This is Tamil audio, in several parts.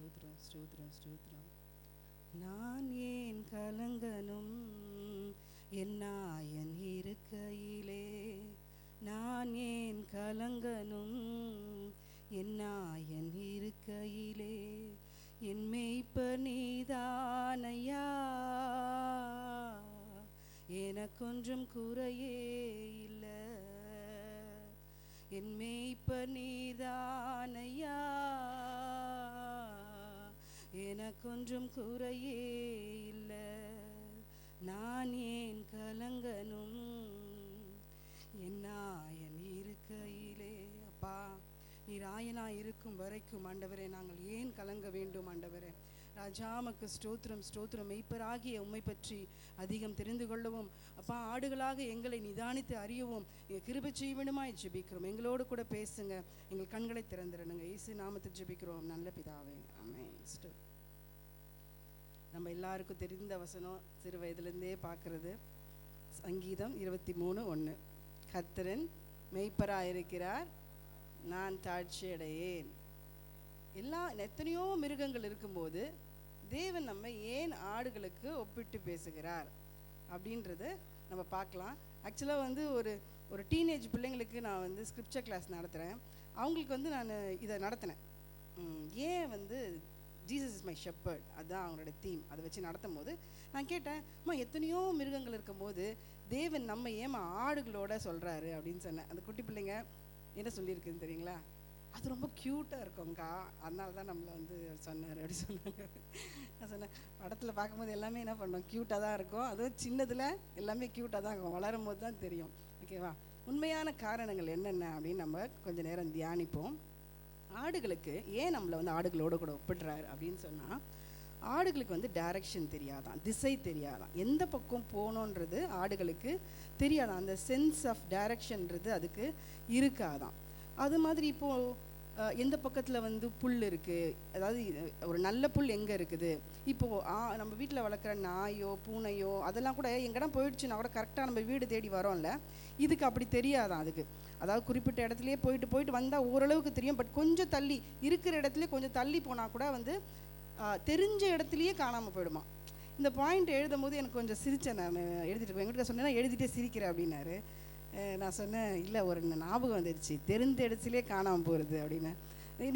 ஸ்தோத்திரம் ஸ்தோத்திரம் ஸ்தோத்திரம். நான் ஏன் கலங்கனும் என் நாயன் இருக்கையிலே, நான் ஏன் கலங்கனும் என் நாயன் இருக்கையிலே, என் மேய்ப்பர் நீதானையா, எனக்கொன்றும் குறையே இல்லை. என் மேய்ப்பர் நீதானையா, எனக்கொன்றும் குறையே இல்லை. நான் ஏன் கலங்கனும் என் நாயன் இருக்கையிலே. அப்பா, நீர் ஆயனா இருக்கும் வரைக்கும் ஆண்டவரே நாங்கள் ஏன் கலங்க வேண்டும் ஆண்டவரே? ராஜாமக்கு ஸ்தோத்திரம் ஸ்தோத்திரம். மெய்ப்பராகிய உம்மை பற்றி அதிகம் தெரிந்து கொள்ளவும், அப்பா, ஆடுகளாக எங்களை நிதானித்து அறியவும் கிருபை செய்யணுமாய் ஜெபிக்கிறோம். எங்களோடு கூட பேசுங்க, எங்கள் கண்களை திறந்துடணுங்க. இயேசு நாமத்தில் ஜெபிக்கிறோம் நல்ல பிதாவே, ஆமென். நம்ம எல்லாருக்கும் தெரிந்த வசனம், சிறு வயதிலிருந்தே பார்க்கறது. சங்கீதம் 23:1. கர்த்தரின் மெய்ப்பராயிருக்கிறார், நான் தாழ்ச்சி அடையேன். எத்தனையோ மிருகங்கள் இருக்கும்போது தேவன் நம்ம ஏன் ஆடுகளுக்கு ஒப்பிட்டு பேசுகிறார் அப்படின்றத நம்ம பார்க்கலாம். ஆக்சுவலாக ஒரு டீனேஜ் பிள்ளைங்களுக்கு நான் ஸ்கிரிப்சர் கிளாஸ் நடத்துகிறேன். அவங்களுக்கு நான் இதை நடத்தினேன். ஏன் ஜீசஸ் இஸ் மை ஷெப்பர்ட், அதுதான் அவங்களோட தீம். அதை வச்சு நடத்தும் போது நான் கேட்டேன், அம்மா, எத்தனையோ மிருகங்கள் இருக்கும்போது தேவன் நம்ம ஏமா ஆடுகளோட சொல்கிறாரு அப்படின்னு சொன்னேன். அந்த குட்டி பிள்ளைங்க என்ன சொல்லியிருக்குன்னு தெரியுங்களா? அது ரொம்ப க்யூட்டாக இருக்கும்க்கா, அதனால தான் நம்மளை சொன்னார் அப்படி சொன்னாங்க. நான் சொன்னேன், படத்தில் பார்க்கும்போது எல்லாமே என்ன பண்ணோம், க்யூட்டாக தான் இருக்கும். அதுவும் சின்னதில் எல்லாமே க்யூட்டாக தான் இருக்கும், வளரும் போது தான் தெரியும். ஓகேவா? உண்மையான காரணங்கள் என்னென்ன அப்படின்னு நம்ம கொஞ்சம் நேரம் தியானிப்போம். ஆடுகளுக்கு ஏன் நம்மளை ஆடுகளோடு கூட ஒப்பிடுறாரு அப்படின்னு சொன்னால், ஆடுகளுக்கு டைரக்ஷன் தெரியாதான், திசை தெரியாதான், எந்த பக்கம் போகணுன்றது ஆடுகளுக்கு தெரியாதான். அந்த சென்ஸ் ஆஃப் டைரக்ஷன்றது அதுக்கு இருக்காதான். அது மாதிரி இப்போது எந்த பக்கத்தில் புல் இருக்குது, அதாவது ஒரு நல்ல புல் எங்கே இருக்குது. இப்போது நம்ம வீட்டில் வளர்க்குற நாயோ பூனையோ அதெல்லாம் கூட எங்கேனா போயிடுச்சுன்னா கூட கரெக்டாக நம்ம வீடு தேடி வரோம்ல, இதுக்கு அப்படி தெரியாதான். அதுக்கு அதாவது குறிப்பிட்ட இடத்துலையே போயிட்டு வந்தால் ஓரளவுக்கு தெரியும். பட் கொஞ்சம் தள்ளி இருக்கிற இடத்துல கொஞ்சம் தள்ளி போனால் கூட தெரிஞ்ச இடத்துலையே காணாமல் போயிடுமா. இந்த பாயிண்ட் எழுதும் போது எனக்கு கொஞ்சம் சிரித்தேன். நான் எழுதிட்டு எங்கிட்ட சொன்னேன்னா எழுதிட்டே சிரிக்கிறேன் அப்படின்னாரு. நான் சொன்னேன், இல்லை, ஒரு ஞாபகம் வந்துடுச்சு, தெரிந்த இடத்துலையே காணாமல் போகிறது அப்படின்னு.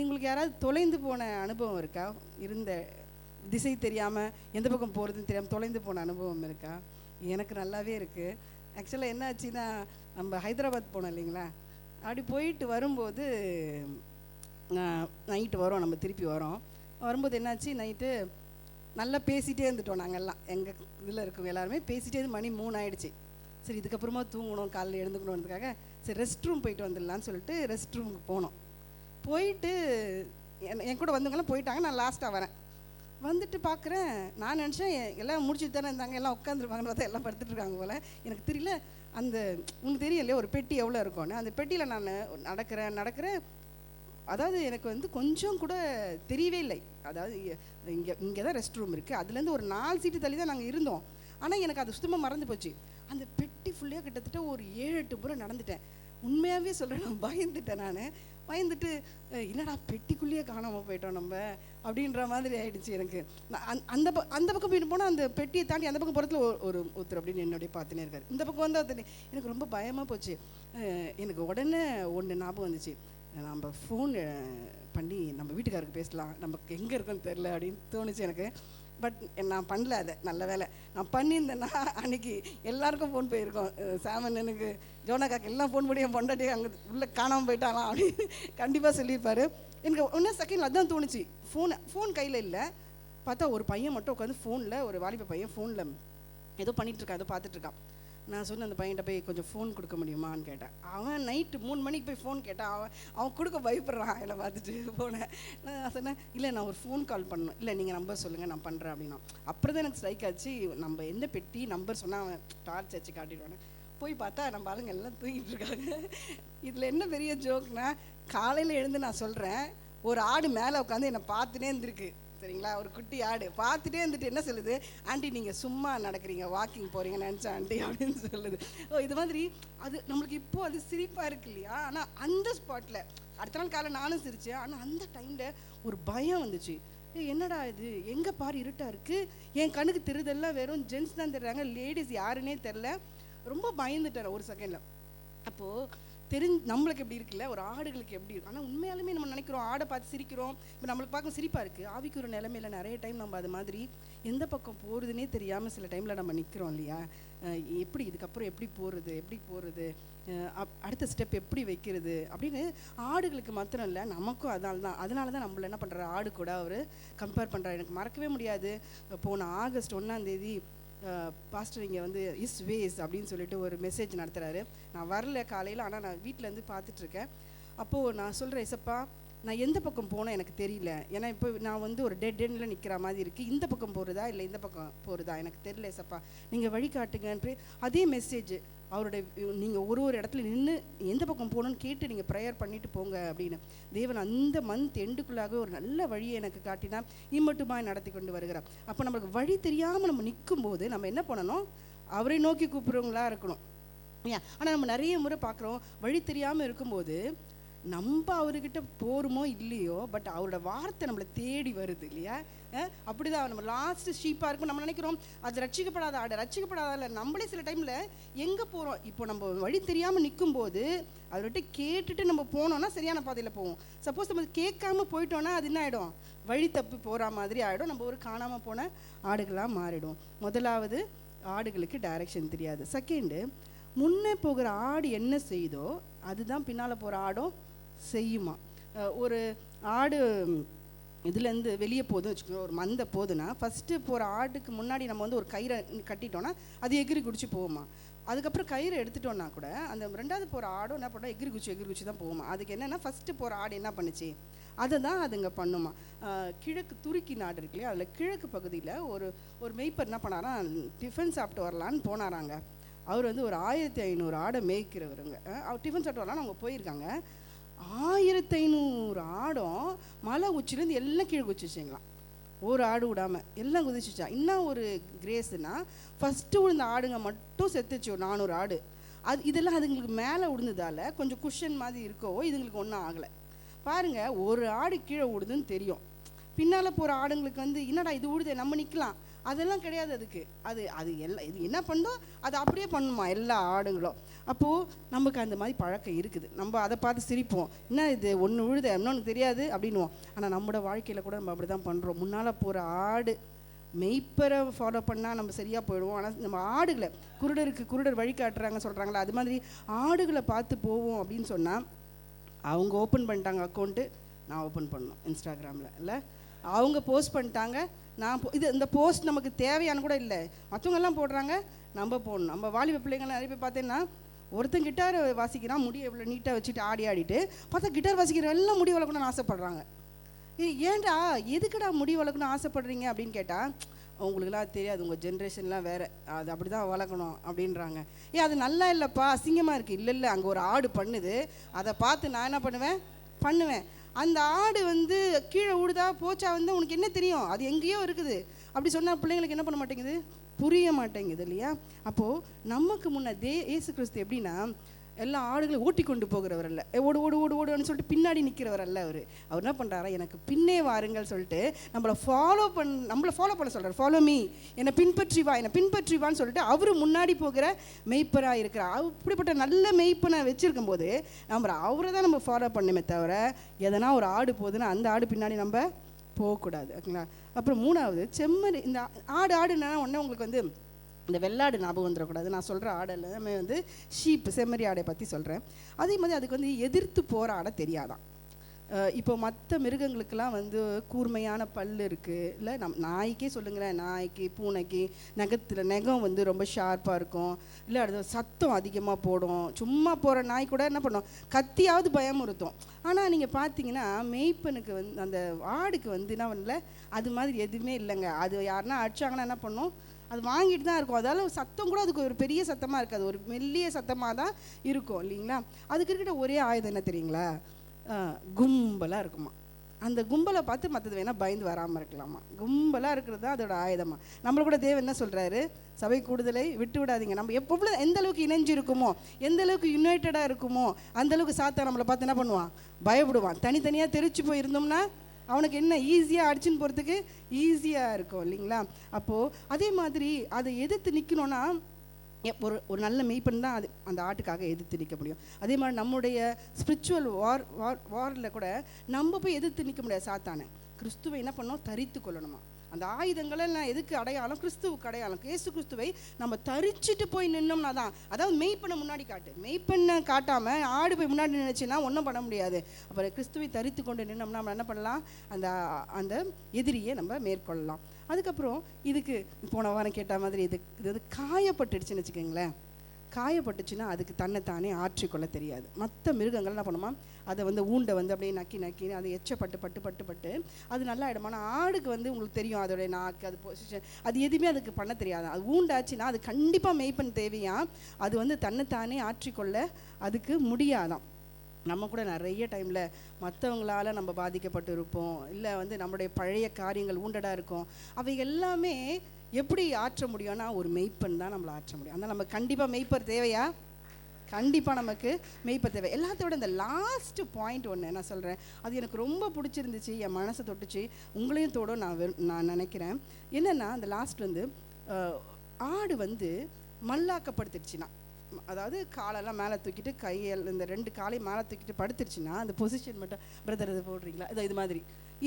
உங்களுக்கு யாராவது தொலைந்து போன அனுபவம் இருக்கா? இருந்த திசை தெரியாமல் எந்த பக்கம் போகிறதுன்னு தெரியாமல் தொலைந்து போன அனுபவம் இருக்கா? எனக்கு நல்லாவே இருக்குது. ஆக்சுவலாக என்ன ஆச்சுன்னா, நம்ம ஹைதராபாத் போனோம் இல்லைங்களா, அப்படி போயிட்டு வரும்போது நைட்டு வரோம், நம்ம திருப்பி வரும்போது என்னாச்சு, நைட்டு நல்லா பேசிகிட்டே இருந்துட்டோம். நாங்கள்லாம் எங்கள் இதில் இருக்கவங்க எல்லாருமே பேசிகிட்டே மணி 3 ஆகிடுச்சு. சரி, இதுக்கப்புறமா தூங்கணும், காலையில் எழுந்துக்கணுன்றதுக்காக சரி ரெஸ்ட் ரூம் போயிட்டு வந்துடலான்னு சொல்லிட்டு ரெஸ்ட் ரூமுக்கு போனோம். போயிட்டு என் கூட வந்தவங்களாம் போயிட்டாங்க, நான் லாஸ்ட்டாக வரேன். வந்துட்டு பார்க்குறேன், நான் நினச்சேன் எல்லாம் முடிச்சுட்டு தானே இருந்தாங்க, எல்லாம் உட்காந்துருப்பாங்கன்னு பார்த்தா எல்லாம் படுத்துட்ருக்காங்க போல். எனக்கு தெரியல, உங்களுக்கு தெரியல இல்லையா ஒரு பெட்டி எவ்வளோ இருக்கும்னு. அந்த பெட்டியில் நான் நடக்கிறேன். அதாவது எனக்கு கொஞ்சம் கூட தெரியவே இல்லை. அதாவது இங்கே தான் ரெஸ்ட் ரூம் இருக்குது, அதுலேருந்து ஒரு 4 சீட்டு தள்ளி தான் நாங்கள் இருந்தோம். ஆனால் எனக்கு அது சுத்தமாக மறந்து போச்சு. அந்த பெட்டி ஃபுல்லாக கிட்டத்தட்ட ஒரு 7-8 முறை நடந்துட்டேன். உண்மையாகவே சொல்கிறேன், நான் பயந்துட்டேன். பயந்துட்டு என்னடா பெட்டிக்குள்ளேயே காணாமல் போயிட்டோம் நம்ம அப்படின்ற மாதிரி ஆயிடுச்சு எனக்கு. அந்த பக்கம் போயிட்டு போனால் அந்த பெட்டியை தாண்டி அந்த பக்கம் போகிறதுல ஒருத்தர் அப்படின்னு என்னுடைய பார்த்துனே இருக்காரு. இந்த பக்கம் வந்து ஒருத்தர், எனக்கு ரொம்ப பயமாக போச்சு. எனக்கு உடனே ஒன்று ஞாபகம் வந்துச்சு, நம்ம ஃபோன் பண்ணி நம்ம வீட்டுக்காரருக்கு பேசலாம், நமக்கு எங்கே இருக்குன்னு தெரில அப்படின்னு தோணுச்சு எனக்கு. பட் நான் பண்ணல. அதை நல்ல வேலை நான் பண்ணியிருந்தேன்னா அன்றைக்கி எல்லாருக்கும் ஃபோன் போயிருக்கோம். சாமன், எனக்கு ஜோனாக்காக்கு எல்லாம் ஃபோன் பண்ணி என் பொண்டாட்டி அங்கே உள்ளே காணாமல் போயிட்டாலாம் அப்படின்னு கண்டிப்பாக சொல்லியிருப்பார். எனக்கு ஒன்றும் செகண்ட் அதுதான் தோணுச்சு. ஃபோன் கையில் இல்லை. பார்த்தா ஒரு பையன் மட்டும் உட்காந்து ஃபோனில், ஒரு வாலிப பையன் ஃபோனில் ஏதோ பண்ணிகிட்ருக்கான், ஏதோ பார்த்துட்ருக்கான். நான் சொன்னேன், அந்த பையன்கிட்ட போய் கொஞ்சம் ஃபோன் கொடுக்க முடியுமான்னு கேட்டேன். அவன் நைட்டு 3 மணிக்கு போய் ஃபோன் கேட்டான். அவன் கொடுக்க பயப்படுறான் என்னை பார்த்துட்டு போனேன். நான் சொன்னேன், இல்லை, நான் ஒரு ஃபோன் கால் பண்ணணும். இல்லை, நீங்கள் நம்பர் சொல்லுங்கள், நான் பண்ணுறேன் அப்படின்னா. அப்புறம் தான் எனக்கு ஸ்ட்ரைக் ஆச்சு, நம்ம எந்த பெட்டி நம்பர் சொன்னால் அவன் டார்ச் வச்சு காட்டிடுவானே. போய் பார்த்தா நம்ம ஆளுங்க எல்லாம் தூங்கிட்டு இருக்காங்க. இதில் என்ன பெரிய ஜோக்னா, காலையில் எழுந்து நான் சொல்கிறேன், ஒரு ஆடு மேலே உட்காந்து என்னை பார்த்துட்டே இருந்திருக்கு. சரிங்களா, ஒரு குட்டி ஆடு பார்த்துட்டே இருந்துட்டு என்ன சொல்லுது, ஆண்டி நீங்கள் சும்மா நடக்கிறீங்க, வாக்கிங் போகிறீங்கன்னு நினச்சா ஆண்டி அப்படின்னு சொல்லுது. இது மாதிரி அது நம்மளுக்கு இப்போது அது சிரிப்பாக இருக்கு இல்லையா? ஆனால் அந்த ஸ்பாட்டில் அடுத்த நாள் காலை நானும் சிரித்தேன். ஆனால் அந்த டைமில் ஒரு பயம் வந்துச்சு. என்னடா இது, எங்கே பாரு இருட்டாக இருக்குது, என் கண்ணுக்கு தெரிதெல்லாம் வெறும் ஜென்ஸ் தான் தெரிறாங்க, லேடிஸ் யாருன்னே தெரில. ரொம்ப பயந்துட்டார் ஒரு செகண்டில். அப்போது நம்மளுக்கு எப்படி இருக்குல்ல, ஒரு ஆடுகளுக்கு எப்படி இருக்கும். ஆனால் உண்மையாலுமே நம்ம நினைக்கிறோம், ஆடை பார்த்து சிரிக்கிறோம். இப்போ நம்மளுக்கு பார்க்க சிரிப்பாக இருக்குது. ஆவிக்கு ஒரு நிலைமையில் நிறைய டைம் நம்ம அது மாதிரி எந்த பக்கம் போகிறதுனே தெரியாமல் சில டைமில் நம்ம நிற்கிறோம் இல்லையா. எப்படி இதுக்கப்புறம் எப்படி போகிறது, அடுத்த ஸ்டெப் எப்படி வைக்கிறது அப்படின்னு. ஆடுகளுக்கு மாத்திரம் இல்லை, நமக்கும் அதனால தான் நம்மள என்ன பண்ணுறாரு, ஆடு கூட அவர் கம்பேர் பண்ணுறாரு. எனக்கு மறக்கவே முடியாது, போன ஆகஸ்ட் 1 பாஸ்டர் இங்கே வந்து இஸ் வேஸ் அப்படின்னு சொல்லிட்டு ஒரு மெசேஜ் நடத்துகிறாரு. நான் வரல காலையில், ஆனால் நான் வீட்டிலேருந்து பார்த்துட்ருக்கேன். அப்போது நான் சொல்கிறேன், இசப்பா நான் எந்த பக்கம் போனேன் எனக்கு தெரியல. ஏன்னா இப்போ நான் வந்து ஒரு டெட் எண்டில் நிற்கிற மாதிரி இருக்குது. இந்த பக்கம் போகிறதா இல்லை இந்த பக்கம் போகிறதா எனக்கு தெரியல இசப்பா, நீங்கள் வழிகாட்டுங்கன்னு. அதே மெசேஜ் அவருடைய, நீங்கள் ஒரு இடத்துல நின்று எந்த பக்கம் போகணுன்னு கேட்டு நீங்கள் ப்ரேயர் பண்ணிட்டு போங்க அப்படின்னு. தேவன் அந்த மந்த் எண்டுக்குள்ளாக ஒரு நல்ல வழியை எனக்கு காட்டினா இம்மட்டுமாய் நடத்தி கொண்டு வருகிறார். அப்போ நம்மளுக்கு வழி தெரியாமல் நம்ம நிற்கும்போது நம்ம என்ன பண்ணணும், அவரை நோக்கி கூப்பிட்றவங்களா இருக்கணும். ஆனால் நம்ம நிறைய முறை பார்க்குறோம், வழி தெரியாமல் இருக்கும்போது நம்ம அவர்கிட்ட போகிறோமோ இல்லையோ, பட் அவரோட வார்த்தை நம்மளை தேடி வருது இல்லையா. அப்படிதான் நம்ம லாஸ்ட் ஷீப்பாக இருக்கும். நம்ம நினைக்கிறோம் அது ரட்சிக்கப்படாத ஆடு, ரட்சிக்கப்படாத. நம்மளே சில டைமில் எங்கே போகிறோம், இப்போ நம்ம வழி தெரியாமல் நிற்கும்போது அவர்கிட்ட கேட்டுட்டு நம்ம போனோம்னா சரியான பாதையில் போவோம். சப்போஸ் நம்ம கேட்காம போயிட்டோன்னா அது என்ன ஆகிடும், வழி தப்பி போகிற மாதிரி ஆகிடும். நம்ம ஒரு காணாமல் போன ஆடுகளாக மாறிடும். முதலாவது, ஆடுகளுக்கு டைரக்ஷன் தெரியாது. செகண்டு, முன்னே போகிற ஆடு என்ன செய்தோ அதுதான் பின்னால் போகிற ஆடும் செய்யுமா. ஒரு ஆடு இதுலேருந்து வெளியே போகுதுன்னு வச்சுக்கோங்க, ஒரு மந்தை போகுதுன்னா ஃபஸ்ட்டு போகிற ஆட்டுக்கு முன்னாடி நம்ம வந்து ஒரு கயிறை கட்டிட்டோன்னா அது எகிரி குடிச்சு போகுமா. அதுக்கப்புறம் கயிறை எடுத்துட்டோன்னா கூட அந்த ரெண்டாவது போகிற ஆடும் என்ன பண்ணால் எகிரி குச்சி தான் போகுமா. அதுக்கு என்னென்னா ஃபஸ்ட்டு போகிற ஆடு என்ன பண்ணுச்சு அதை தான் அதுங்க பண்ணுமா. கிழக்கு துருக்கி நாடு இருக்கு இல்லையா, அதில் கிழக்கு பகுதியில் ஒரு மெய்ப்பர் என்ன பண்ணாரா, டிஃபன் சாப்பிட்டு வரலான்னு போனாராங்க. அவர் வந்து ஒரு 1500 ஆடை மேய்க்கிறவருங்க. அவர் டிஃபன் சாப்பிட்டு வரலான்னு அவங்க போயிருக்காங்க. 1500 ஆடும் மலை உச்சிலேருந்து எல்லாம் கீழே குதிச்சிச்சிங்களாம். ஒரு ஆடு விடாமல் எல்லாம் குதிச்சிச்சா. இன்னும் ஒரு கிரேஸுன்னா ஃபஸ்ட்டு விழுந்த ஆடுங்க மட்டும் செத்துச்சு, 400 ஆடு. இதெல்லாம் அதுங்களுக்கு மேலே விழுந்ததால் கொஞ்சம் குஷன் மாதிரி இருக்கவோ இதுங்களுக்கு ஒன்றும் ஆகலை. பாருங்கள், ஒரு ஆடு கீழே விடுதுன்னு தெரியும், பின்னால் போகிற ஆடுங்களுக்கு வந்து என்னடா இது விடுதே நம்ம நிற்கலாம், அதெல்லாம் கிடையாது. அதுக்கு அது எல்லாம் இது என்ன பண்ணோம் அது அப்படியே பண்ணுமா எல்லா ஆடுங்களும். அப்போது நமக்கு அந்த மாதிரி பழக்கம் இருக்குது. நம்ம அதை பார்த்து சிரிப்போம், என்ன இது ஒன்று விழுத இன்னொன்று தெரியாது அப்படின்வோம். ஆனால் நம்மளோட வாழ்க்கையில் கூட நம்ம அப்படி தான் பண்ணுறோம். முன்னால் போகிற ஆடு மெய்ப்பரை ஃபாலோ பண்ணால் நம்ம சரியாக போயிடுவோம். ஆனால் நம்ம ஆடுகளை, குருடர் வழி காட்டுறாங்க சொல்கிறாங்களா, அது மாதிரி ஆடுகளை பார்த்து போவோம் அப்படின்னு சொன்னால், அவங்க ஓப்பன் பண்ணிட்டாங்க அக்கௌண்ட்டு, நான் ஓப்பன் பண்ணணும் இன்ஸ்டாகிராமில் இல்லை, அவங்க போஸ்ட் பண்ணிட்டாங்க, நான் இந்த போஸ்ட் நமக்கு தேவையான கூட இல்லை, மற்றவங்கெல்லாம் போடுறாங்க நம்ம போடணும். நம்ம வாலிப பிள்ளைங்க நிறைய பேர் பார்த்தேன்னா, ஒருத்தன் கிட்டார் வாசிக்கிறான், முடி எவ்வளோ நீட்டாக வச்சுட்டு ஆடிட்டு பார்த்தா கிட்டார் வாசிக்கிற எல்லாம் முடி வளர்க்கணும்னு ஆசைப்பட்றாங்க. ஏன்டா எதுக்குடா முடி வளர்க்கணும்னு ஆசைப்படுறீங்க அப்படின்னு கேட்டால், உங்களுக்குலாம் தெரியாது, உங்கள் ஜென்ரேஷன்லாம் வேறு, அது அப்படி தான் வளர்க்கணும் அப்படின்றாங்க. அது நல்லா இல்லைப்பா, அசிங்கமாக இருக்குது. இல்லை அங்கே ஒரு ஆடு பண்ணுது, அதை பார்த்து நான் என்ன பண்ணுவேன். அந்த ஆடு வந்து கீழே விடுதா போச்சா வந்து உனக்கு என்ன தெரியும், அது எங்கேயோ இருக்குது அப்படி சொன்னால் பிள்ளைங்களுக்கு என்ன பண்ண மாட்டேங்குது, புரிய மாட்டேங்குது இல்லையா. அப்போது நமக்கு முன்ன இயேசு கிறிஸ்து எப்படின்னா எல்லா ஆடுகளையும் ஓட்டி கொண்டு போகிறவர் அல்ல, ஓடுன்னு சொல்லிட்டு பின்னாடி நிற்கிறவர் அல்ல. அவர் என்ன பண்ணுறாரா, எனக்கு பின்னே வாருங்கள் சொல்லிட்டு நம்மளை ஃபாலோ பண்ண சொல்கிறார். ஃபாலோ மீ, என்னை பின்பற்றி வான்னு சொல்லிட்டு அவர் முன்னாடி போகிற மெய்ப்பராக இருக்கிறார். அப்படிப்பட்ட நல்ல மெய்ப்பனை வச்சுருக்கும் போது அவரை தான் நம்ம ஃபாலோ பண்ணுமே தவிர, எதனா ஒரு ஆடு போகுதுன்னா அந்த ஆடு பின்னாடி நம்ம போகக்கூடாது ஓகேங்களா. அப்புறம் மூணாவது, செம்மறி. இந்த ஆடுன்னா உடனே உங்களுக்கு வந்து இந்த வெள்ளாடு ஞாபகம் வந்துடக்கூடாது. நான் சொல்கிற ஆடை எல்லாமே வந்து ஷீப்பு, செம்மறி ஆடை பற்றி சொல்கிறேன். அதே மாதிரி அதுக்கு வந்து எதிர்த்து போகிற ஆடை தெரியாதான். இப்போ மற்ற மிருகங்களுக்கெல்லாம் வந்து கூர்மையான பல் இருக்குது இல்லை, நாய்க்கே சொல்லுங்களேன், நாய்க்கு பூனைக்கு நகம் வந்து ரொம்ப ஷார்ப்பாக இருக்கும், இல்லை அது சத்தம் அதிகமாக போடும். சும்மா போகிற நாய் கூட என்ன பண்ணும், கத்தியாவது பயமுறுத்தும். ஆனால் நீங்கள் பார்த்தீங்கன்னா மெய்ப்பனுக்கு வந்து அந்த ஆடுக்கு வந்து என்ன பண்ணல, அது மாதிரி எதுவுமே இல்லைங்க. அது யாருன்னா அடிச்சாங்கன்னா என்ன பண்ணும், அது வாங்கிட்டு தான் இருக்கும். அதால் சத்தம் கூட அதுக்கு ஒரு பெரிய சத்தமாக இருக்காது, ஒரு மெல்லிய சத்தமாக தான் இருக்கும் இல்லைங்களா. அதுக்கு இருக்கிற ஒரே ஆயுதம் என்ன தெரியுங்களா, கும்பலாக இருக்குமா. அந்த கும்பலை பார்த்து மற்றது வேணால் பயந்து வராமல் இருக்கலாமா. கும்பலாக இருக்கிறது தான் அதோட ஆயுதமாக. நம்மளை கூட தேவன் என்ன சொல்கிறாரு, சபை கூடுதலை விட்டு விடாதீங்க. நம்ம எப்போ எந்த அளவுக்கு இணைஞ்சு இருக்குமோ, எந்த அளவுக்கு யுனைட்டடாக இருக்குமோ, அந்தளவுக்கு சாத்தா நம்மளை பார்த்து என்ன பண்ணுவான், பயப்படுவான். தனித்தனியாக தெரிச்சு போயிருந்தோம்னா அவனுக்கு என்ன ஈஸியாக அடிச்சுன்னு போகிறதுக்கு ஈஸியாக இருக்கும் இல்லைங்களா? அப்போது அதே மாதிரி அதை எதிர்த்து நிற்கணுன்னா ஒரு நல்ல மெய்ப்பன் தான் அது அந்த ஆட்டுக்காக எதிர்த்து நிற்க முடியும். அதே மாதிரி நம்முடைய ஸ்பிரிச்சுவல் வாரில் கூட நம்ம போய் எதிர்த்து நிற்க முடியாது சாத்தானை. கிறிஸ்துவை என்ன பண்ணோம்? தரித்து கொள்ளணுமா. அந்த ஆயுதங்களெல்லாம் எதுக்கு அடையாளம்? கிறிஸ்துவுக்கு அடையாளம். இயேசு கிறிஸ்துவை நம்ம தரிச்சிட்டு போய் நின்னோம்னா தான், அதாவது மெய்ப்பண்ணை முன்னாடி காட்டு. மெய்ப்பண்ணை காட்டாமல் ஆடு போய் முன்னாடி நினைச்சுன்னா ஒன்றும் பண்ண முடியாது. அப்புறம் கிறிஸ்துவை தரித்து கொண்டு நின்னோம்னா நம்ம என்ன பண்ணலாம்? அந்த அந்த எதிரியை நம்ம மேற்கொள்ளலாம். அதுக்கப்புறம் இதுக்கு போன வாரம் கேட்ட மாதிரி இது காயப்பட்டுடுச்சுன்னு வச்சுக்கோங்களேன். காயப்பட்டுச்சுன்னா அதுக்கு தன்னைத்தானே ஆற்றிக்கொள்ள தெரியாது. மற்ற மிருகங்கள் என்ன பண்ணுமா? அதை ஊண்டை அப்படியே நக்கி அதை எச்சப்பட்டு அது நல்லா ஆகிடும். ஆனால் ஆடுக்கு உங்களுக்கு தெரியும் அதோடைய நாக்கு, அது பொசிஷன், அது எதுவுமே அதுக்கு பண்ண தெரியாது. அது ஊண்டாச்சுன்னா அது கண்டிப்பாக மெய்ப்பன் தேவையா, அது தன்னைத்தானே ஆற்றிக்கொள்ள அதுக்கு முடியாதான். நம்ம கூட நிறைய டைமில் மற்றவங்களால் நம்ம பாதிக்கப்பட்டு இருப்போம், இல்லை நம்மளுடைய பழைய காரியங்கள் ஊண்டடாக இருக்கும். அவை எல்லாமே எப்படி ஆற்ற முடியும்னா ஒரு மெய்ப்பன் தான் நம்மளை ஆற்ற முடியும். அதனால் நம்ம கண்டிப்பாக மெய்ப்பர் தேவையா? கண்டிப்பாக நமக்கு மெய்ப்பர் தேவை. எல்லாத்தோட இந்த லாஸ்ட் பாயிண்ட் ஒன்று நான் சொல்கிறேன், அது எனக்கு ரொம்ப பிடிச்சிருந்துச்சு, என் மனசை தொட்டுச்சு, உங்களையும் தோடும் நான் நினைக்கிறேன். என்னென்னா அந்த லாஸ்ட் ஆடு மல்லாக்கப்படுத்திடுச்சுன்னா, அதாவது காலெல்லாம் மேலே தூக்கிட்டு கையில் இந்த 2 காலையும் மேலே தூக்கிட்டு படுத்துருச்சுன்னா, அந்த பொசிஷன் மட்டும் பிரதர் இது போடுறீங்களா,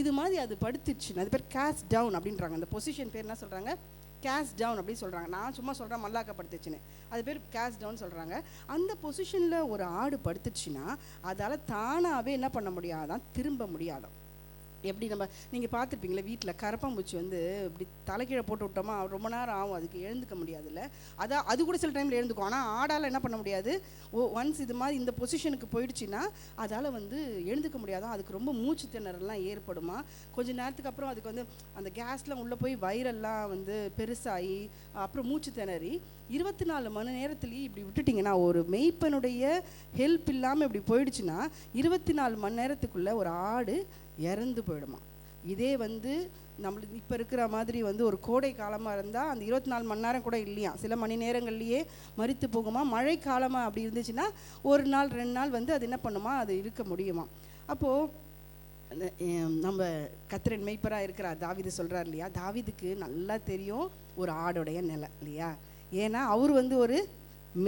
இது மாதிரி அது படுத்துருச்சுன்னா அது பேர் கேஸ்ட் டவுன் அப்படின்றாங்க. அந்த பொசிஷன் பேர் என்ன சொல்கிறாங்க? கேஸ்ட் டவுன் அப்படின்னு சொல்கிறாங்க. நான் சும்மா சொல்கிறேன் மல்லாக்கப்படுத்துச்சுன்னு, அது பேர் கேஸ்ட் டவுன் சொல்கிறாங்க. அந்த பொசிஷனில் ஒரு ஆடு படுத்துச்சுன்னா அதால் தானாகவே என்ன பண்ண முடியாதான்? திரும்ப முடியாதான். எப்படி நீங்கள் பார்த்துருப்பீங்களே, வீட்டில் கரப்பாம்பூச்சி இப்படி தலைக்கீழே போட்டு விட்டோமா ரொம்ப நேரம் ஆகும், அதுக்கு எழுந்துக்க முடியாதுல்ல. அது கூட சில டைமில் எழுந்துக்கும். ஆனால் ஆடால் என்ன பண்ண முடியாது? ஒன்ஸ் இது மாதிரி இந்த பொசிஷனுக்கு போயிடுச்சுன்னா அதால் எழுந்துக்க முடியாதான். அதுக்கு ரொம்ப மூச்சு திணறலாம் ஏற்படுமா. கொஞ்சம் நேரத்துக்கு அப்புறம் அதுக்கு அந்த கேஸ்லாம் உள்ளே போய் வைரெல்லாம் பெருசாகி அப்புறம் மூச்சு திணறி 24 மணி நேரத்துலேயே இப்படி விட்டுட்டிங்கன்னா, ஒரு மெய்ப்பனுடைய ஹெல்ப் இல்லாமல் இப்படி போயிடுச்சுன்னா 24 மணி நேரத்துக்குள்ளே ஒரு ஆடு இறந்து போயிடுமா. இதே நம்மளுக்கு இப்போ இருக்கிற மாதிரி ஒரு கோடை காலமாக இருந்தால் அந்த 24 மணி நேரம் கூட இல்லையா, சில மணி நேரங்கள்லேயே மரித்து போகுமா. மழை காலமாக அப்படி இருந்துச்சுன்னா 1 நாள் 2 நாள் அது என்ன பண்ணுமா, அது இருக்க முடியுமா. அப்போது நம்ம கர்த்தரின் மெய்ப்பராக இருக்கிறார் தாவீது சொல்கிறார் இல்லையா, தாவீதுக்கு நல்லா தெரியும் ஒரு ஆடோடைய நிலை இல்லையா. ஏன்னா அவர் ஒரு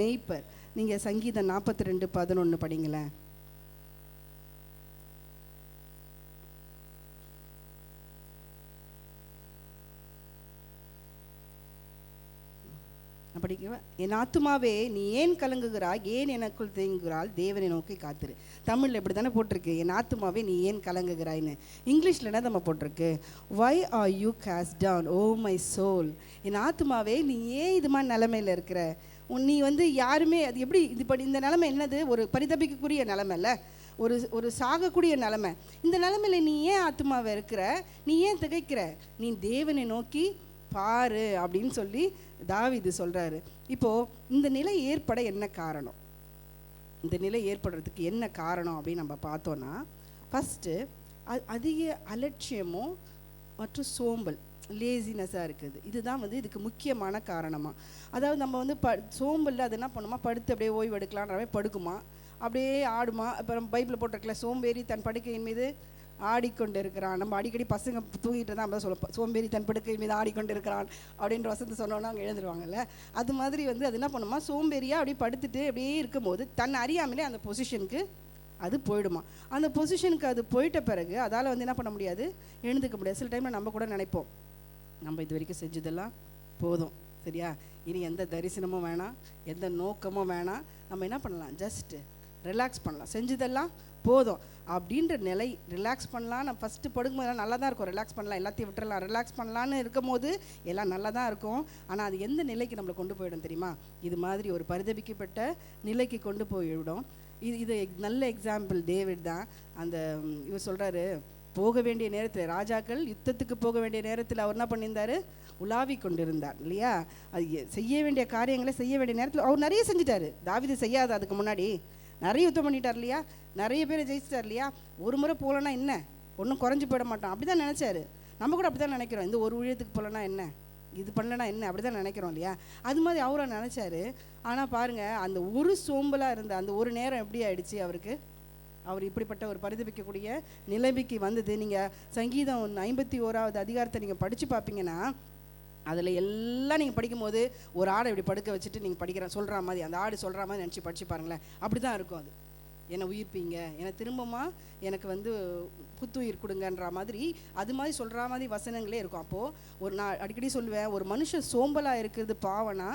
மெய்ப்பர். நீங்கள் சங்கீதம் 42:11 படிங்களேன். படிக்குவேன். என் ஆத்துமாவே நீ ஏன் கலங்குகிறாய், ஏன் எனக்குள் தேங்குகிறாள், தேவனை நோக்கி காத்துரு. தமிழில் இப்படி தானே போட்டிருக்கு, என் ஆத்துமாவே நீ ஏன் கலங்குகிறாய்ன்னு. இங்கிலீஷில் என்ன நம்ம போட்டிருக்கு? Why are you cast down O my soul. என் ஆத்துமாவே நீ ஏன் இது மாதிரி நிலைமையில் இருக்கிற? நீ யாருமே அது எப்படி இந்த நிலைமை என்னது? ஒரு பரிதபிக்கக்கூடிய நிலைமை இல்லை, ஒரு சாகக்கூடிய நிலைமை. இந்த நிலைமையில் நீ ஏன் ஆத்துமாவை இருக்கிற, நீ ஏன் திகைக்கிற, நீ தேவனை நோக்கி பாரு அப்படின்னு சொல்லி தாவீது சொல்கிறாரு. இப்போது இந்த நிலை ஏற்பட என்ன காரணம்? இந்த நிலை ஏற்படுறதுக்கு என்ன காரணம் அப்படின்னு நம்ம பார்த்தோன்னா, ஃபஸ்ட்டு அதிக அலட்சியமும் மற்றும் சோம்பல், லேசினஸாக இருக்குது. இதுதான் இதுக்கு முக்கியமான காரணமாக. அதாவது நம்ம சோம்பலில் அது என்ன பண்ணுமா, படுத்து அப்படியே ஓய்வு எடுக்கலான்ற படுக்குமா, அப்படியே ஆடுமா. அப்புறம் பைபிளில் போட்டிருக்கல, சோம்பேறி தன் படுக்கையின் மீது ஆடிக்கொண்டு இருக்கிறான். நம்ம அடிக்கடி பசங்க தூங்கிட்டு தான் நம்ம சொல்லுவோம், சோம்பேறி தன் படுக்கை மீது ஆடிக்கொண்டு இருக்கிறான் அப்படின்ற வசனத்தை சொன்னோன்னா அவங்க எழுந்துருவாங்கல்ல. அது மாதிரி அது என்ன பண்ணுமா, சோம்பேறியாக அப்படியே படுத்துட்டு அப்படியே இருக்கும்போது தன் அறியாமலே அந்த பொசிஷனுக்கு அது போயிடுமா. அந்த பொசிஷனுக்கு அது போயிட்ட பிறகு அதால் என்ன பண்ண முடியாது, எழுந்துக்க முடியாது. சில டைமில் நம்ம கூட நினைப்போம், நம்ம இது வரைக்கும் செஞ்சதெல்லாம் போதும், சரியா, இனி எந்த தரிசனமும் வேணாம், எந்த நோக்கமும் வேணாம், நம்ம என்ன பண்ணலாம், ஜஸ்ட்டு ரிலாக்ஸ் பண்ணலாம், செஞ்சதெல்லாம் போதும் அப்படின்ற நிலை. ரிலாக்ஸ் பண்ணலாம், நம்ம ஃபஸ்ட்டு படுக்கும்போது நல்லா தான் இருக்கும், ரிலாக்ஸ் பண்ணலாம், எல்லாத்தையும் விட்டுறலாம், ரிலாக்ஸ் பண்ணலான்னு இருக்கும் போது எல்லாம் நல்லா தான் இருக்கும். ஆனால் அது எந்த நிலைக்கு நம்மளை கொண்டு போயிடும் தெரியுமா? இது மாதிரி ஒரு பரிதபிக்கப்பட்ட நிலைக்கு கொண்டு போய்விடும். இது நல்ல எக்ஸாம்பிள் டேவிட் தான். அந்த இவர் சொல்கிறாரு, போக வேண்டிய நேரத்தில், ராஜாக்கள் யுத்தத்துக்கு போக வேண்டிய நேரத்தில் அவர் என்ன பண்ணியிருந்தார், உலாவி கொண்டிருந்தார் இல்லையா. அது செய்ய வேண்டிய காரியங்களை செய்ய வேண்டிய நேரத்தில் அவர் நிறைய செஞ்சிட்டாரு. தாவீது செய்யாத அதுக்கு முன்னாடி நிறைய யுத்தம் பண்ணிட்டார் இல்லையா, நிறைய பேரை ஜெயிச்சிட்டார் இல்லையா. ஒரு முறை போகலன்னா என்ன, ஒன்றும் குறைஞ்சி போயிட மாட்டோம், அப்படி தான் நினச்சாரு. நம்ம கூட அப்படி தான் நினைக்கிறோம், இந்த ஒரு ஊழியத்துக்கு போகலன்னா என்ன, இது பண்ணலன்னா என்ன, அப்படி தான் நினைக்கிறோம் இல்லையா. அது மாதிரி அவரை நினச்சாரு. ஆனால் பாருங்கள், அந்த ஒரு சோம்பலாக இருந்த அந்த ஒரு நேரம் எப்படி ஆயிடுச்சு அவருக்கு, அவர் இப்படிப்பட்ட ஒரு பரிதபிக்கக்கூடிய நிலைமைக்கு வந்தது. நீங்கள் சங்கீதம் 51வது அதிகாரத்தை நீங்கள் படித்து பார்ப்பீங்கன்னா அதில் எல்லாம் நீங்கள் படிக்கும்போது ஒரு ஆடை இப்படி படுக்க வச்சுட்டு நீங்கள் சொல்கிற மாதிரி, அந்த ஆடு சொல்கிற மாதிரி நினச்சி படித்து பாருங்களேன். அப்படி தான் இருக்கும். அது என்னை உயிர்ப்பீங்க, என்னை திரும்பமா எனக்கு புத்துயிர் கொடுங்கன்ற மாதிரி அது மாதிரி சொல்கிற மாதிரி வசனங்களே இருக்கும். அப்போது நான் அடிக்கடி சொல்லுவேன், ஒரு மனுஷன் சோம்பலாக இருக்கிறது பாவனா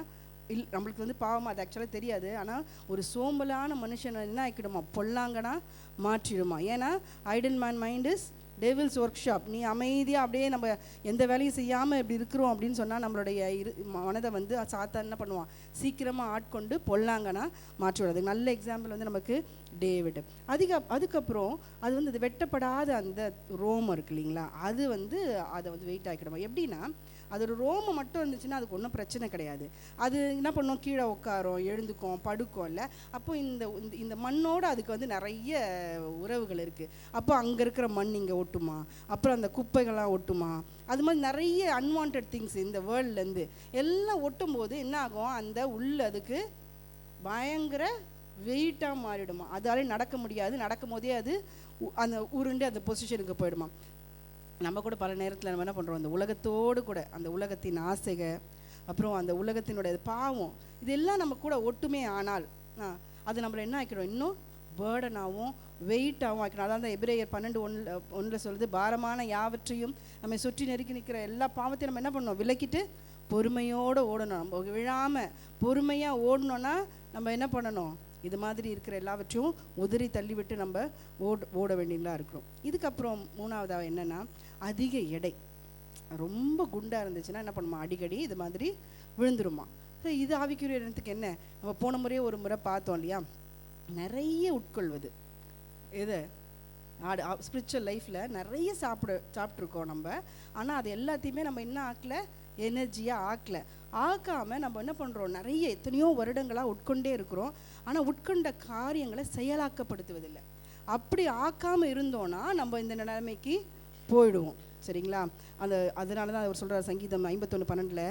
நம்மளுக்கு பாவமாக அது ஆக்சுவலாக தெரியாது. ஆனால் ஒரு சோம்பலான மனுஷனை என்ன ஆக்கிடுமா, பொல்லாங்கனா மாற்றிடுமா. ஏன்னா idle man mind is devil's workshop. நீ அமைதியாக அப்படியே நம்ம எந்த வேலையும் செய்யாமல் இப்படி இருக்கிறோம் அப்படின்னு சொன்னால் நம்மளுடைய மனதை சாத்தான் என்ன பண்ணுவான், சீக்கிரமாக ஆட்கொண்டு பொல்லாங்கன்னா மாற்றி விடாது. நல்ல எக்ஸாம்பிள் நமக்கு டேவிட். அதுக்கப்புறம் அது அது வெட்டப்படாத அந்த ரோமம் இருக்கு இல்லைங்களா, அது அதை வெயிட் ஆக்கிடுமா. எப்படின்னா அது ஒரு ரோமம் மட்டும் இருந்துச்சுன்னா அதுக்கு ஒன்றும் பிரச்சனை கிடையாது. அது என்ன பண்ணும், கீழே உட்காரும், எழுந்துக்கும், படுக்கும் இல்லை. அப்போ இந்த மண்ணோடு அதுக்கு நிறைய உறவுகள் இருக்குது. அப்போ அங்கே இருக்கிற மண் இங்கே ஒட்டுமா, அப்புறம் அந்த குப்பைகள்லாம் ஒட்டுமா, அது மாதிரி நிறைய அன்வான்ட் திங்ஸ் இந்த வேர்ல்ட்லேருந்து எல்லாம் ஒட்டும் போது என்ன ஆகும், அந்த உள்ள அதுக்கு பயங்கர வெயிட்டாக மாறிடுமா. அதாலே நடக்க முடியாது. நடக்கும் போதே அது அந்த உருண்டு அந்த பொசிஷனுக்கு போயிடுமா. நம்ம கூட பல நேரத்தில் நம்ம என்ன பண்ணுறோம், அந்த உலகத்தோடு கூட அந்த உலகத்தின் ஆசைக, அப்புறம் அந்த உலகத்தினுடைய பாவம், இதெல்லாம் நம்ம கூட ஒட்டுமே. ஆனால் அது நம்மளை என்ன ஆக்கிடும், இன்னும் பேர்டனாகவும் வெயிட்டாகவும் ஆக்கணும். அதான் அந்த எபிரேயர் 12:1 சொல்லுது, பாரமான யாவற்றையும் நம்ம சுற்றி நெருக்கி நிற்கிற எல்லா பாவத்தையும் நம்ம என்ன பண்ணணும், விலக்கிட்டு பொறுமையோடு ஓடணும். நம்ம விழாமல் பொறுமையாக ஓடணுன்னா நம்ம என்ன பண்ணணும், இது மாதிரி இருக்கிற எல்லாவற்றையும் உதறி தள்ளிவிட்டு நம்ம ஓட வேண்டியதாக இருக்கிறோம். இதுக்கப்புறம் மூணாவதாக என்னென்னா, அதிக எடை. ரொம்ப குண்டாக இருந்துச்சுன்னா என்ன பண்ணுமா, அடிக்கடி இது மாதிரி விழுந்துருமா. இது ஆவிக்குரிய இடத்துக்கு என்ன, நம்ம போன முறையே ஒரு முறை பார்த்தோம் இல்லையா, நிறைய உட்கொள்வது. எது ஸ்பிரிச்சுவல் லைஃப்பில் நிறைய சாப்பிட்ருக்கோம் நம்ம. ஆனால் அது எல்லாத்தையுமே நம்ம என்ன ஆக்கலை, எனர்ஜியாக ஆக்காமல் நம்ம என்ன பண்ணுறோம், நிறைய எத்தனையோ வருடங்களாக உட்கொண்டே இருக்கிறோம். ஆனால் உட்கொண்ட காரியங்களை செயலாக்கப்படுத்துவதில்லை. அப்படி ஆக்காமல் இருந்தோன்னா நம்ம இந்த நிலைமைக்கு போயிடுவோம். சரிங்களா. அதனால தான் அவர் சொல்கிறார் சங்கீதம் 51:12,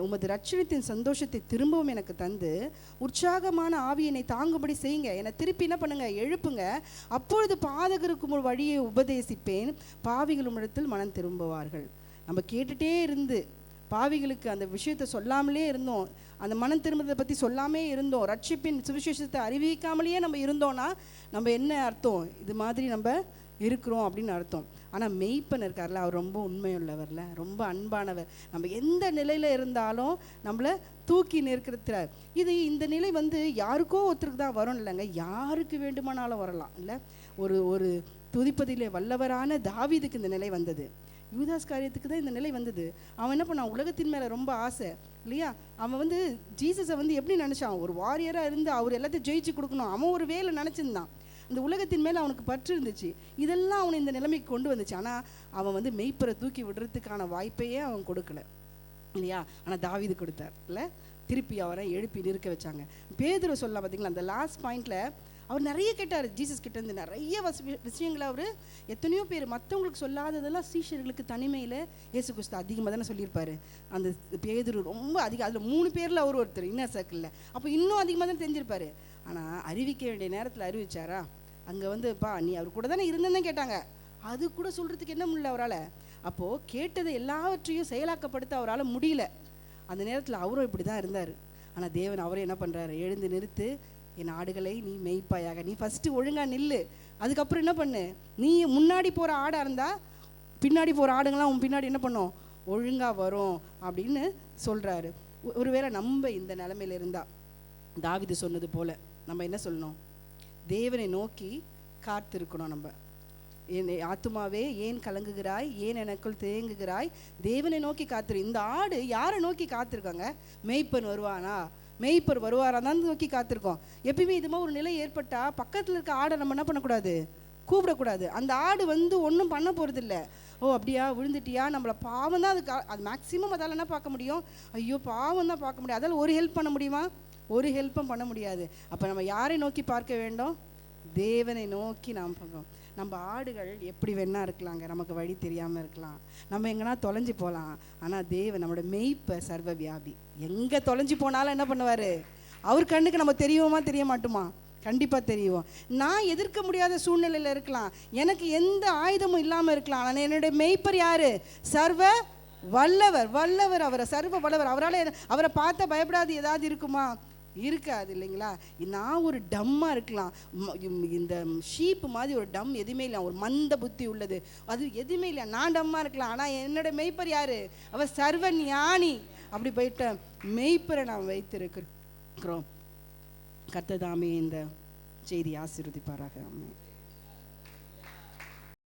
உமது ரட்சணத்தின் சந்தோஷத்தை திரும்பவும் எனக்கு தந்து உற்சாகமான ஆவியினை தாங்கும்படி செய்யுங்க, என்னை திருப்பி என்ன பண்ணுங்க, எழுப்புங்க, அப்பொழுது பாதகருக்கு ஒரு வழியை உபதேசிப்பேன், பாவிகள் உம்மிடத்தில் மனம் திரும்புவார்கள். நம்ம கேட்டுகிட்டே இருந்து பாவிகளுக்கு அந்த விஷயத்தை சொல்லாமலே இருந்தோம், அந்த மனம் திரும்புறதை பற்றி சொல்லாமே இருந்தோம், ரட்சிப்பின் சுவிசேஷத்தை அறிவிக்காமலேயே நம்ம இருந்தோன்னா நம்ம என்ன அர்த்தம், இது மாதிரி நம்ம இருக்கிறோம் அப்படின்னு அர்த்தம். ஆனால் மெய்ப்பன் இருக்கார்ல, அவர் ரொம்ப உண்மையுள்ளவர்ல, ரொம்ப அன்பானவர். நம்ம எந்த நிலையில் இருந்தாலும் நம்மளை தூக்கி நிற்கிறார். இந்த நிலை யாருக்கோ ஒருத்தருக்கு தான் வரும் இல்லைங்க, யாருக்கு வேண்டுமானாலும் வரலாம் இல்லை. ஒரு துதிப்பதிலே வல்லவரான தாவீதுக்கு இந்த நிலை வந்தது, யூதாஸ் காரியத்துக்கு தான் இந்த நிலை வந்தது. அவன் என்ன பண்ணான், உலகத்தின் மேலே ரொம்ப ஆசை இல்லையா. அவன் ஜீசஸை எப்படி நினச்சான், ஒரு வாரியராக இருந்து அவர் எல்லாத்தையும் ஜெயிச்சு கொடுக்கணும், அவன் ஒரு வேலை நினச்சிருந்தான். அந்த உலகத்தின் மேலே அவனுக்கு பற்று இருந்துச்சு. இதெல்லாம் அவனை இந்த நிலைமைக்கு கொண்டு வந்துச்சு. ஆனால் அவன் மெய்ப்பரை தூக்கி விடுறதுக்கான வாய்ப்பையே அவன் கொடுக்கல இல்லையா. ஆனால் தாவீது கொடுத்தார் இல்லை, திருப்பி அவரை எழுப்பி நிற்க வச்சாங்க. பேதுரு சொல்லலாம் பார்த்தீங்களா, அந்த லாஸ்ட் பாயிண்டில் அவர் நிறைய கேட்டார் ஜீசஸ் கிட்டேருந்து, நிறைய விஷயங்களை அவர் எத்தனையோ பேர் மற்றவங்களுக்கு சொல்லாததெல்லாம் சீஷர்களுக்கு தனிமையில் இயேசு கிறிஸ்து அதிகமாக தானே சொல்லியிருப்பார். அந்த பேதுரு ரொம்ப அதிகம், அதில் 3 பேரில் அவர் ஒருத்தர் இன்னர் சர்க்கிளில், அப்போ இன்னும் அதிகமாக தான் தெரிஞ்சிருப்பார். ஆனால் அறிவிக்க வேண்டிய நேரத்தில் அறிவிச்சாரா, அங்கே நீ அவர் கூட தானே இருந்தேன்னு கேட்டாங்க, அது கூட சொல்கிறதுக்கு என்ன முடியல அவரால். அப்போது கேட்டதை எல்லாவற்றையும் செயலாக்கப்படுத்த அவரால் முடியல. அந்த நேரத்தில் அவரும் இப்படி தான் இருந்தார். ஆனால் தேவன் அவரும் என்ன பண்ணுறாரு, எழுந்து நிறுத்து, என் ஆடுகளை நீ மேய்ப்பாயாக, நீ ஃபஸ்ட்டு ஒழுங்காக நில்லு, அதுக்கப்புறம் என்ன பண்ணு, நீ முன்னாடி போகிற ஆடாக இருந்தால் பின்னாடி போகிற ஆடுங்களாம் உன் பின்னாடி என்ன பண்ணும், ஒழுங்காக வரும் அப்படின்னு சொல்கிறாரு. ஒருவேளை நம்ம இந்த நிலைமையில் இருந்தால் தாவீது சொன்னது போல் நம்ம என்ன சொல்லணும், தேவனை நோக்கி காத்திருக்கணும். நம்ம என் ஆத்துமாவே ஏன் கலங்குகிறாய், ஏன் எனக்குள் தேங்குகிறாய், தேவனை நோக்கி காத்திரு. இந்த ஆடு யாரை நோக்கி காத்திருக்காங்க, மெய்ப்பன் வருவானா, மெய்ப்பர் வருவாரா தான் நோக்கி காத்திருக்கோம். எப்பயுமே இது மாதிரி ஒரு நிலை ஏற்பட்டால் பக்கத்தில் இருக்க ஆடை நம்ம என்ன பண்ணக்கூடாது, கூப்பிடக்கூடாது. அந்த ஆடு ஒன்றும் பண்ண போகிறதில்ல. ஓ அப்படியா விழுந்துட்டியா, நம்மளை பாவம் தான் அது மேக்ஸிமம் அதால் என்ன பார்க்க முடியும், ஐயோ பாவம் தான் பார்க்க முடியும். அதால் ஒரு ஹெல்ப் பண்ண முடியுமா, ஒரு ஹெல்ப்பும் பண்ண முடியாது. அப்போ நம்ம யாரை நோக்கி பார்க்க வேண்டும், தேவனை நோக்கி நாம் பார்க்கணும். நம்ம ஆடுகள் எப்படி வேணா இருக்கலாங்க, நமக்கு வழி தெரியாமல் இருக்கலாம், நம்ம எங்கன்னா தொலைஞ்சு போகலாம். ஆனால் தேவன் நம்மளோட மெய்ப்ப சர்வ வியாபி, எங்கே தொலைஞ்சு போனாலும் என்ன பண்ணுவார், அவர் கண்ணுக்கு நம்ம தெரியுமா தெரிய மாட்டோமா, கண்டிப்பாக தெரியும். நான் எதிர்க்க முடியாத சூழ்நிலையில் இருக்கலாம், எனக்கு எந்த ஆயுதமும் இல்லாமல் இருக்கலாம். ஆனால் என்னுடைய மெய்ப்பர் யாரு? சர்வ வல்லவர். வல்லவர், அவரை சர்வ வல்லவர். அவரை பார்த்தா பயப்படாது ஏதாவது இருக்குமா? இருக்காது இல்லைங்களா? நான் ஒரு டம்மாக இருக்கலாம், இந்த ஷீப்பு மாதிரி ஒரு டம் எதுவுமே இல்லை, ஒரு மந்த புத்தி உள்ளது, அது எதுவுமே இல்லை, நான் டம்மாக இருக்கலாம். ஆனால் என்னோட மெய்ப்பர் யாரு? அவர் சர்வ ஞானி. அப்படி போயிட்ட மெய்ப்பரை நாம் வைத்திருக்கிறோம். கர்த்தர் தாமே இந்த செய்தி ஆசீர்வதிப்பாராக. ஆமென்.